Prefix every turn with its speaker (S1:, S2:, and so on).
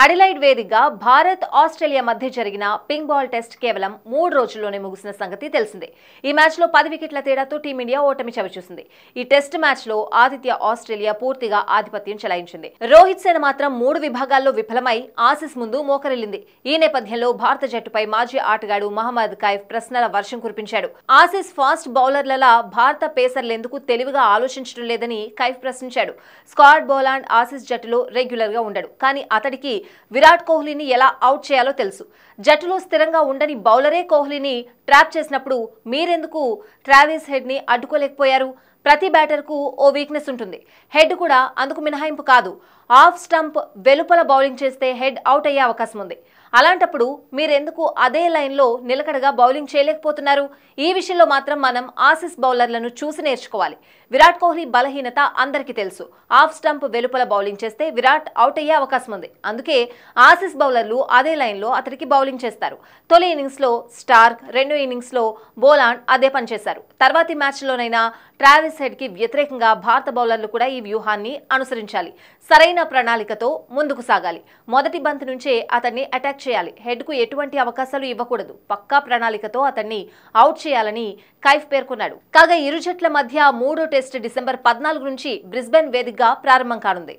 S1: Adelaide వేదికగా Bharat Australia మధ్య జరిగిన పింక్ బాల్ టెస్ట్ కేవలం 3 రోజుల్లోనే ముగిసిన సంగతి తెలిసిందే. ఈ మ్యాచ్లో 10 వికెట్ల తేడాతో టీమిండియా ఓటమి చవిచూసింది. ఈ టెస్ట్ మ్యాచ్లో ఆతిథ్య ఆస్ట్రేలియా పూర్తిగా ఆధిపత్యం చెలాయించింది. రోహిత్ సేన మాత్రం 3 విభాగాల్లో విఫలమై ఆసీస్ ముందు మోకరిల్లింది. ఈ నేపథ్యంలో భారత జట్టుపై మాజీ ఆటగాడు మహమ్మద్ కైఫ్ ప్రశ్నల వర్షం కురిపించాడు. ఆసీస్ ఫాస్ట్ బౌలర్లలా భారత పేసర్లెందుకు తెలివిగా ఆలోచించడం లేదని కైఫ్ ప్రశ్నించాడు. స్కాట్ బోలాండ్ ఆసీస్ జట్టులో రెగ్యులర్ గా ఉండడు, కానీ అతడికి విరాట్ కోహ్లీని ఎలా అవుట్ చేయాలో తెలుసు. జట్టులో స్థిరంగా ఉండని బౌలరే కోహ్లీని ట్రాప్ చేసినప్పుడు మీరెందుకు ట్రావిస్ హెడ్ ని అడ్డుకోలేకపోయారు? ప్రతి బ్యాటర్ కు ఓ వీక్నెస్ ఉంటుంది. హెడ్ కూడా అందుకు మినహాయింపు కాదు. ఆఫ్ స్టంప్ వెలుపల బౌలింగ్ చేస్తే హెడ్ అవుట్ అయ్యే అవకాశం ఉంది. అలాంటప్పుడు మీరెందుకు అదే లైన్లో నిలకడగా బౌలింగ్ చేయలేకపోతున్నారు? ఈ విషయంలో మాత్రం మనం ఆసీస్ బౌలర్లను చూసి నేర్చుకోవాలి. విరాట్ కోహ్లీ బలహీనత అందరికీ తెలుసు. ఆఫ్ స్టంప్ వెలుపల బౌలింగ్ చేస్తే విరాట్ అవుట్ అయ్యే అవకాశం ఉంది. అందుకే ఆసీస్ బౌలర్లు అదే లైన్లో అతడికి బౌలింగ్ చేస్తారు. తొలి ఇన్నింగ్స్లో స్టార్క్, రెండో ఇన్నింగ్స్లో బోలాండ్ అదే పనిచేశారు. తర్వాతి మ్యాచ్లోనైనా ట్రావిస్ హెడ్ కి వ్యతిరేకంగా భారత బౌలర్లు కూడా ఈ వ్యూహాన్ని అనుసరించాలి. సరైన ప్రణాళికతో ముందుకు సాగాలి. మొదటి బంతి నుంచే అతన్ని అటాక్ చేయాలి. హెడ్ కు ఎటువంటి అవకాశాలు ఇవ్వకూడదు. పక్కా ప్రణాళికతో అతన్ని అవుట్ చేయాలని కైఫ్ పేర్కొన్నాడు. కాగా ఇరు జట్ల మధ్య 3వ టెస్ట్ డిసెంబర్ 14 నుంచి బ్రిస్బెన్ వేదికగా ప్రారంభం కానుంది.